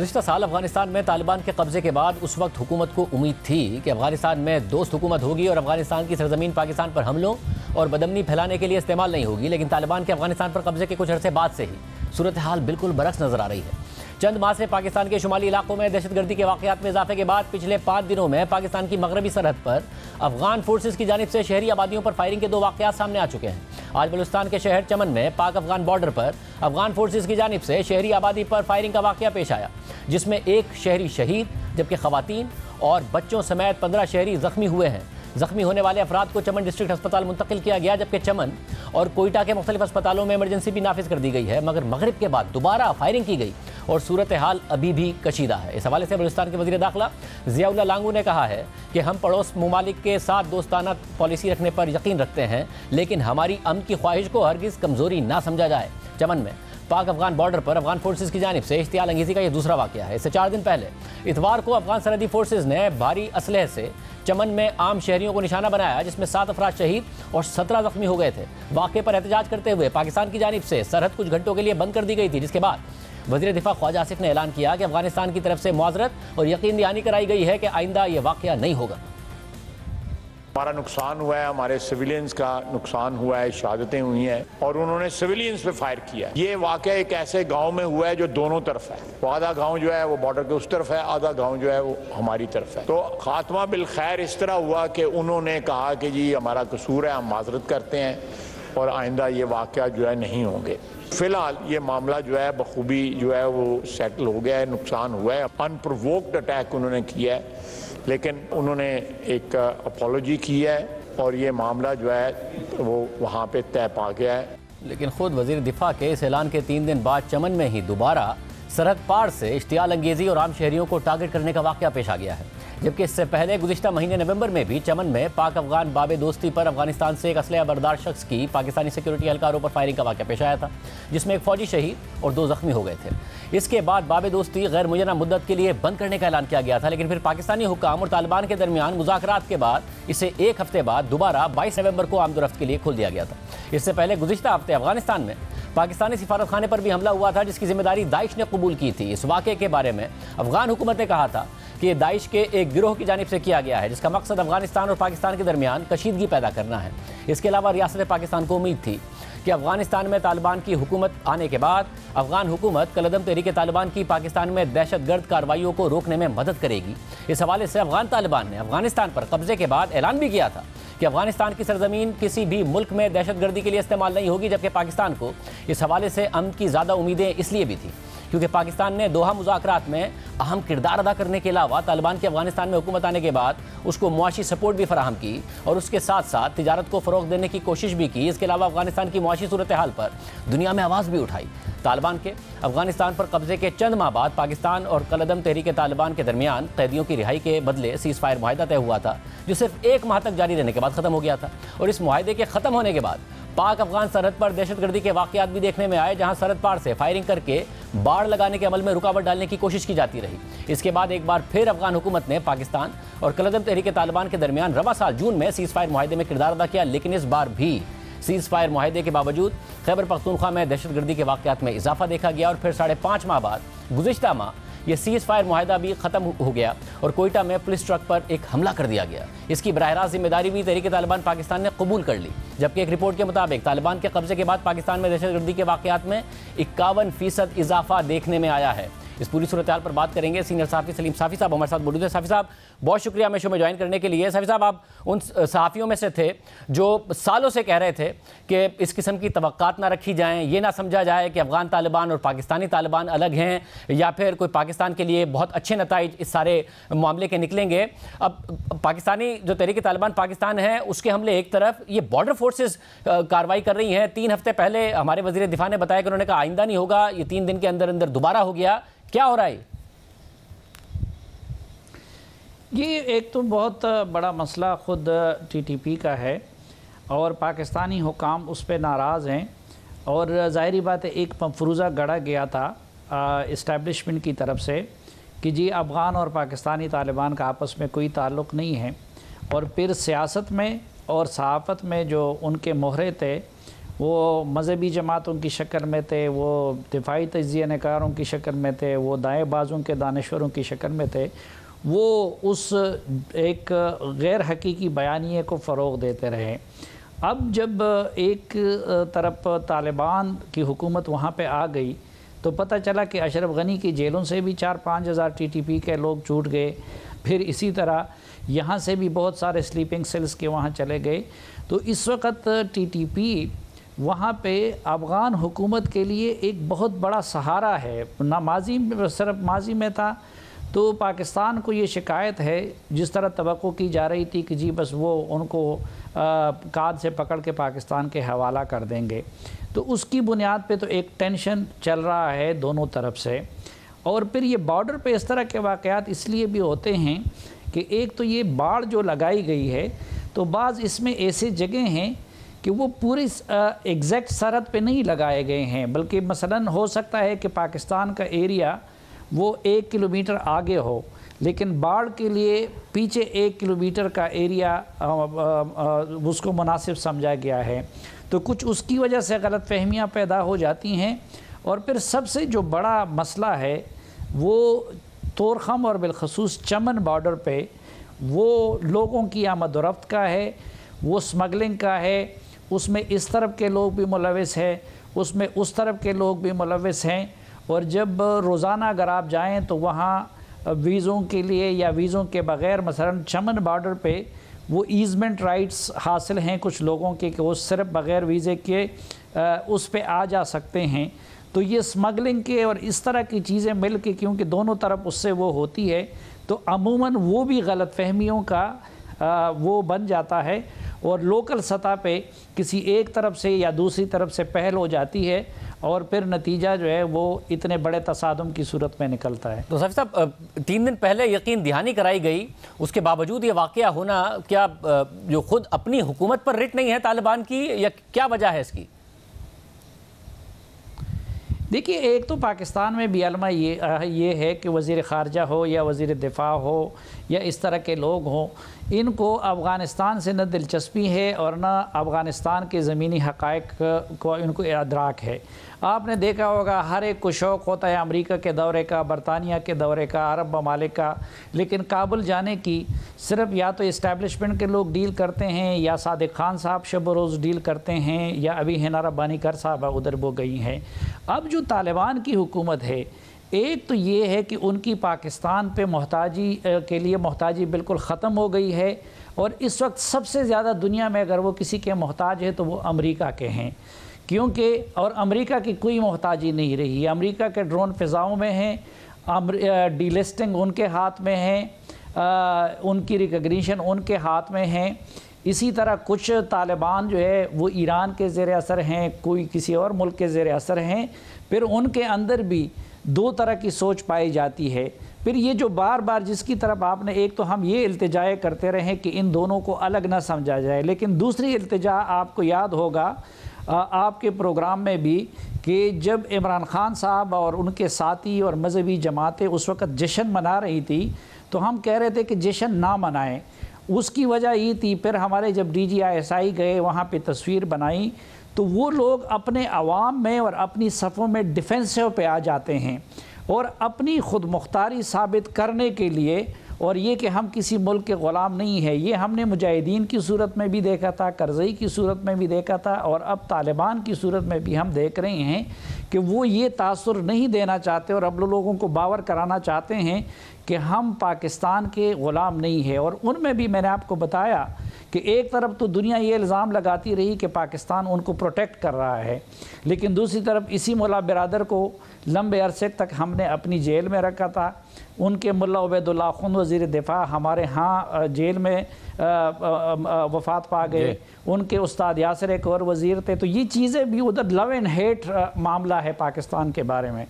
گزشتہ سال افغانستان میں طالبان کے قبضے کے بعد اس وقت حکومت کو امید تھی کہ افغانستان میں دوست حکومت ہوگی اور افغانستان کی سرزمین پاکستان پر حملوں اور بدامنی پھیلانے کے لیے استعمال نہیں ہوگی، لیکن طالبان کے افغانستان پر قبضے کے کچھ عرصے بعد سے ہی صورتحال بالکل برعکس نظر آ رہی ہے۔ چند ماہ سے پاکستان کے شمالی علاقوں میں دہشت گردی کے واقعات میں اضافے کے بعد پچھلے 5 دنوں میں پاکستان کی مغربی سرحد پر افغان فورسز کی جانب سے شہری آبادیوں پر فائرنگ کے 2 واقعات سامنے آ چکے ہیں۔ آج بلوچستان کے شہر چمن میں پاک افغان بارڈر پر افغان فورسز کی جانب سے شہری آبادی پر فائرنگ کا واقعہ پیش آیا، جس میں 1 شہری شہید جبکہ خواتین اور بچوں سمیت 15 شہری زخمی ہوئے ہیں۔ زخمی ہونے والے افراد کو چمن ڈسٹرکٹ ہسپتال منتقل کیا گیا، جبکہ چمن اور کوئٹہ کے مختلف ہسپتالوں میں ایمرجنسی بھی نافذ کر دی گئی ہے، مگر مغرب کے بعد دوبارہ فائرنگ کی گئی اور صورتحال ابھی بھی کشیدہ ہے۔ اس حوالے سے بلوچستان کے وزیر داخلہ ضیاء اللہ لانگو نے کہا ہے کہ ہم پڑوس ممالک کے ساتھ دوستانہ پالیسی رکھنے پر یقین رکھتے ہیں، لیکن ہماری امن کی خواہش کو ہرگز کمزوری نہ سمجھا جائے۔ چمن میں پاک افغان بارڈر پر افغان فورسز کی جانب سے اشتعال انگیزی کا یہ دوسرا واقعہ ہے۔ اس سے 4 دن پہلے اتوار کو افغان سرحدی فورسز نے بھاری اسلحے سے چمن میں عام شہریوں کو نشانہ بنایا، جس میں 7 افراد شہید اور 17 زخمی ہو گئے تھے۔ واقعے پر احتجاج کرتے ہوئے پاکستان کی جانب سے سرحد کچھ گھنٹوں کے لیے بند کر دی گئی تھی، جس کے بعد وزیر دفاع خواجہ آصف نے اعلان کیا کہ افغانستان کی طرف سے معذرت اور یقین دہانی کرائی گئی ہے کہ آئندہ یہ واقعہ نہیں ہوگا۔ ہمارا نقصان ہوا ہے، ہمارے سویلینز کا نقصان ہوا ہے، شہادتیں ہوئی ہیں اور انہوں نے سویلینز پہ فائر کیا ہے۔ یہ واقعہ ایک ایسے گاؤں میں ہوا ہے جو دونوں طرف ہے، وہ آدھا گاؤں جو ہے وہ بارڈر کے اس طرف ہے، آدھا گاؤں جو ہے وہ ہماری طرف ہے۔ تو خاتمہ بالخیر اس طرح ہوا کہ انہوں نے کہا کہ جی ہمارا قصور ہے، ہم معذرت کرتے ہیں اور آئندہ یہ واقعہ جو ہے نہیں ہوں گے۔ فی الحال یہ معاملہ جو ہے بخوبی جو ہے وہ سیٹل ہو گیا ہے، نقصان ہوا ہے، ان پرووکڈ اٹیک انہوں نے کیا ہے، لیکن انہوں نے ایک اپالوجی کی ہے اور یہ معاملہ جو ہے وہ وہاں پہ طے پا گیا ہے۔ لیکن خود وزیر دفاع کے اس اعلان کے 3 دن بعد چمن میں ہی دوبارہ سرحد پار سے اشتعال انگیزی اور عام شہریوں کو ٹارگٹ کرنے کا واقعہ پیش آ گیا ہے، جبکہ اس سے پہلے گزشتہ مہینے نومبر میں بھی چمن میں پاک افغان باب دوستی پر افغانستان سے ایک اسلحہ بردار شخص کی پاکستانی سیکورٹی اہلکاروں پر فائرنگ کا واقعہ پیش آیا تھا، جس میں 1 فوجی شہید اور 2 زخمی ہو گئے تھے۔ اس کے بعد باب دوستی غیر معینہ مدت کے لیے بند کرنے کا اعلان کیا گیا تھا، لیکن پھر پاکستانی حکام اور طالبان کے درمیان مذاکرات کے بعد اسے 1 ہفتے بعد دوبارہ 22 نومبر کو آمد و رفت کے لیے کھول دیا گیا تھا۔ اس سے پہلے گزشتہ ہفتے افغانستان میں پاکستانی سفارت خانے پر بھی حملہ ہوا تھا، جس کی ذمہ داری داعش نے قبول کی تھی۔ اس واقعے کے بارے میں افغان حکومت نے کہا تھا کہ یہ داعش کے ایک گروہ کی جانب سے کیا گیا ہے، جس کا مقصد افغانستان اور پاکستان کے درمیان کشیدگی پیدا کرنا ہے۔ اس کے علاوہ ریاست پاکستان کو امید تھی کہ افغانستان میں طالبان کی حکومت آنے کے بعد افغان حکومت کالعدم تحریک طالبان کی پاکستان میں دہشت گرد کارروائیوں کو روکنے میں مدد کرے گی۔ اس حوالے سے افغان طالبان نے افغانستان پر قبضے کے بعد اعلان بھی کیا تھا کہ افغانستان کی سرزمین کسی بھی ملک میں دہشت گردی کے لیے استعمال نہیں ہوگی، جبکہ پاکستان کو اس حوالے سے امن کی زیادہ امیدیں اس لیے بھی تھیں کیونکہ پاکستان نے دوحہ مذاکرات میں اہم کردار ادا کرنے کے علاوہ طالبان کے افغانستان میں حکومت آنے کے بعد اس کو معاشی سپورٹ بھی فراہم کی اور اس کے ساتھ ساتھ تجارت کو فروغ دینے کی کوشش بھی کی۔ اس کے علاوہ افغانستان کی معاشی صورتحال پر دنیا میں آواز بھی اٹھائی۔ طالبان کے افغانستان پر قبضے کے چند ماہ بعد پاکستان اور کالعدم تحریک طالبان کے درمیان قیدیوں کی رہائی کے بدلے سیز فائر معاہدہ طے ہوا تھا، جو صرف 1 ماہ تک جاری رہنے کے بعد ختم ہو گیا تھا، اور اس معاہدے کے ختم ہونے کے بعد پاک افغان سرحد پر دہشت گردی کے واقعات بھی دیکھنے میں آئے، جہاں سرحد پار سے فائرنگ کر کے باڑ لگانے کے عمل میں رکاوٹ ڈالنے کی کوشش کی جاتی رہی۔ اس کے بعد ایک بار پھر افغان حکومت نے پاکستان اور کالعدم تحریک طالبان کے درمیان رواں سال جون میں سیز فائر معاہدے میں کردار ادا کیا، لیکن اس بار بھی سیز فائر معاہدے کے باوجود خیبر پختونخوا میں دہشت گردی کے واقعات میں اضافہ دیکھا گیا، اور پھر 5.5 ماہ بعد گزشتہ ماہ یہ سیز فائر معاہدہ بھی ختم ہو گیا اور کوئٹہ میں پولیس ٹرک پر ایک حملہ کر دیا گیا۔ اس کی براہ راست ذمہ داری بھی تحریک طالبان پاکستان نے قبول کر لی، جبکہ ایک رپورٹ کے مطابق طالبان کے قبضے کے بعد پاکستان میں دہشت گردی کے واقعات میں 51% اضافہ دیکھنے میں آیا ہے۔ اس پوری صورتحال پر بات کریں گے۔ سینئر صحافی سلیم صافی صاحب ہمارے ساتھ موجود ہیں۔ صافی صاحب بہت شکریہ ہمیں شو میں جوائن کرنے کے لیے۔ صافی صاحب آپ ان صحافیوں میں سے تھے جو سالوں سے کہہ رہے تھے کہ اس قسم کی توقعات نہ رکھی جائیں، یہ نہ سمجھا جائے کہ افغان طالبان اور پاکستانی طالبان الگ ہیں یا پھر کوئی پاکستان کے لیے بہت اچھے نتائج اس سارے معاملے کے نکلیں گے۔ اب پاکستانی جو تحریک طالبان پاکستان ہے اس کے حملے ایک طرف، یہ بارڈر فورسز کارروائی کر رہی ہیں۔ 3 ہفتے پہلے ہمارے وزیر دفاع نے بتایا کہ انہوں نے کہا آئندہ نہیں ہوگا، یہ 3 دن کے اندر اندر دوبارہ ہو گیا۔ کیا ہو رہا ہے؟ یہ ایک تو بہت بڑا مسئلہ خود ٹی ٹی پی کا ہے اور پاکستانی حکام اس پہ ناراض ہیں، اور ظاہری بات ہے ایک مفروضہ گڑھا گیا تھا اسٹیبلشمنٹ کی طرف سے کہ جی افغان اور پاکستانی طالبان کا آپس میں کوئی تعلق نہیں ہے، اور پھر سیاست میں اور صحافت میں جو ان کے مہرے تھے وہ مذہبی جماعتوں کی شکل میں تھے، وہ دفاعی تجزیہ نگاروں کی شکل میں تھے، وہ دائیں بازوں کے دانشوروں کی شکل میں تھے، وہ اس ایک غیر حقیقی بیانیے کو فروغ دیتے رہے۔ اب جب ایک طرف طالبان کی حکومت وہاں پہ آ گئی تو پتہ چلا کہ اشرف غنی کی جیلوں سے بھی 4-5 ہزار ٹی ٹی پی کے لوگ چھوٹ گئے، پھر اسی طرح یہاں سے بھی بہت سارے سلیپنگ سیلز کے وہاں چلے گئے۔ تو اس وقت ٹی ٹی پی وہاں پہ افغان حکومت کے لیے ایک بہت بڑا سہارا ہے۔ صرف ماضی میں تھا تو پاکستان کو یہ شکایت ہے، جس طرح توقع کی جا رہی تھی کہ جی بس وہ ان کو کاد سے پکڑ کے پاکستان کے حوالہ کر دیں گے، تو اس کی بنیاد پہ تو ایک ٹینشن چل رہا ہے دونوں طرف سے۔ اور پھر یہ بارڈر پہ اس طرح کے واقعات اس لیے بھی ہوتے ہیں کہ ایک تو یہ باڑ جو لگائی گئی ہے تو بعض اس میں ایسے جگہ ہیں کہ وہ پوری ایگزیکٹ سرحد پہ نہیں لگائے گئے ہیں، بلکہ مثلاً ہو سکتا ہے کہ پاکستان کا ایریا وہ 1 کلومیٹر آگے ہو، لیکن باڑ کے لیے پیچھے 1 کلومیٹر کا ایریا اس کو مناسب سمجھا گیا ہے۔ تو کچھ اس کی وجہ سے غلط فہمیاں پیدا ہو جاتی ہیں۔ اور پھر سب سے جو بڑا مسئلہ ہے وہ طورخم اور بالخصوص چمن بارڈر پہ وہ لوگوں کی آمد و رفت کا ہے، وہ سمگلنگ کا ہے، اس میں اس طرف کے لوگ بھی ملوث ہیں، اس میں اس طرف کے لوگ بھی ملوث ہیں۔ اور جب روزانہ اگر آپ جائیں تو وہاں ویزوں کے لیے یا ویزوں کے بغیر مثلاً چمن بارڈر پہ وہ ایزمنٹ رائٹس حاصل ہیں کچھ لوگوں کے کہ وہ صرف بغیر ویزے کے اس پہ آ جا سکتے ہیں۔ تو یہ سمگلنگ کے اور اس طرح کی چیزیں مل کے کیونکہ دونوں طرف اس سے وہ ہوتی ہے تو عموماً وہ بھی غلط فہمیوں کا وہ بن جاتا ہے، اور لوکل سطح پہ کسی ایک طرف سے یا دوسری طرف سے پہل ہو جاتی ہے، اور پھر نتیجہ جو ہے وہ اتنے بڑے تصادم کی صورت میں نکلتا ہے۔ تو صاحب 3 دن پہلے یقین دہانی کرائی گئی، اس کے باوجود یہ واقعہ ہونا کیا جو خود اپنی حکومت پر رٹ نہیں ہے طالبان کی، یا کیا وجہ ہے اس کی؟ دیکھیے، ایک تو پاکستان میں بھی علمہ یہ ہے کہ وزیر خارجہ ہو یا وزیر دفاع ہو یا اس طرح کے لوگ ہوں، ان کو افغانستان سے نہ دلچسپی ہے اور نہ افغانستان کے زمینی حقائق کو ان کو ادراک ہے۔ آپ نے دیکھا ہوگا ہر ایک کو شوق ہوتا ہے امریکہ کے دورے کا، برطانیہ کے دورے کا، عرب ممالک کا، لیکن کابل جانے کی صرف یا تو اسٹیبلشمنٹ کے لوگ ڈیل کرتے ہیں، یا صادق خان صاحب شب و روز ڈیل کرتے ہیں، یا ابھی ہینا ربانی کر صاحبہ ادھر وہ گئی ہیں۔ اب جو طالبان کی حکومت ہے، ایک تو یہ ہے کہ ان کی پاکستان پہ محتاجی کے لیے محتاجی بالکل ختم ہو گئی ہے، اور اس وقت سب سے زیادہ دنیا میں اگر وہ کسی کے محتاج ہے تو وہ امریکہ کے ہیں، کیونکہ اور امریکہ کی کوئی محتاجی نہیں رہی۔ امریکہ کے ڈرون فضاؤں میں ہیں، ڈی لسٹنگ ان کے ہاتھ میں ہیں، ان کی ریکگنیشن ان کے ہاتھ میں ہیں۔ اسی طرح کچھ طالبان جو ہے وہ ایران کے زیر اثر ہیں، کوئی کسی اور ملک کے زیر اثر ہیں، پھر ان کے اندر بھی 2 طرح کی سوچ پائی جاتی ہے۔ پھر یہ جو بار بار جس کی طرف آپ نے ایک تو ہم یہ التجا کرتے رہے کہ ان دونوں کو الگ نہ سمجھا جائے، لیکن دوسری التجا آپ کو یاد ہوگا آپ کے پروگرام میں بھی کہ جب عمران خان صاحب اور ان کے ساتھی اور مذہبی جماعتیں اس وقت جشن منا رہی تھی تو ہم کہہ رہے تھے کہ جشن نہ منائیں۔ اس کی وجہ یہ تھی، پھر ہمارے جب DGISI گئے وہاں پہ تصویر بنائی تو وہ لوگ اپنے عوام میں اور اپنی صفوں میں ڈیفینسو پہ آ جاتے ہیں، اور اپنی خود مختاری ثابت کرنے کے لیے، اور یہ کہ ہم کسی ملک کے غلام نہیں ہیں، یہ ہم نے مجاہدین کی صورت میں بھی دیکھا تھا، کرزئی کی صورت میں بھی دیکھا تھا، اور اب طالبان کی صورت میں بھی ہم دیکھ رہے ہیں کہ وہ یہ تاثر نہیں دینا چاہتے اور اب لوگوں کو باور کرانا چاہتے ہیں کہ ہم پاکستان کے غلام نہیں ہیں۔ اور ان میں بھی میں نے آپ کو بتایا کہ ایک طرف تو دنیا یہ الزام لگاتی رہی کہ پاکستان ان کو پروٹیکٹ کر رہا ہے، لیکن دوسری طرف اسی ملا برادر کو لمبے عرصے تک ہم نے اپنی جیل میں رکھا تھا۔ ان کے ملا عبید اللہ خان وزیر دفاع ہمارے ہاں جیل میں وفات پا گئے، ان کے استاد یاسر ایک اور وزیر تھے۔ تو یہ چیزیں بھی ادھر لو اینڈ ہیٹ معاملہ ہے پاکستان کے بارے میں۔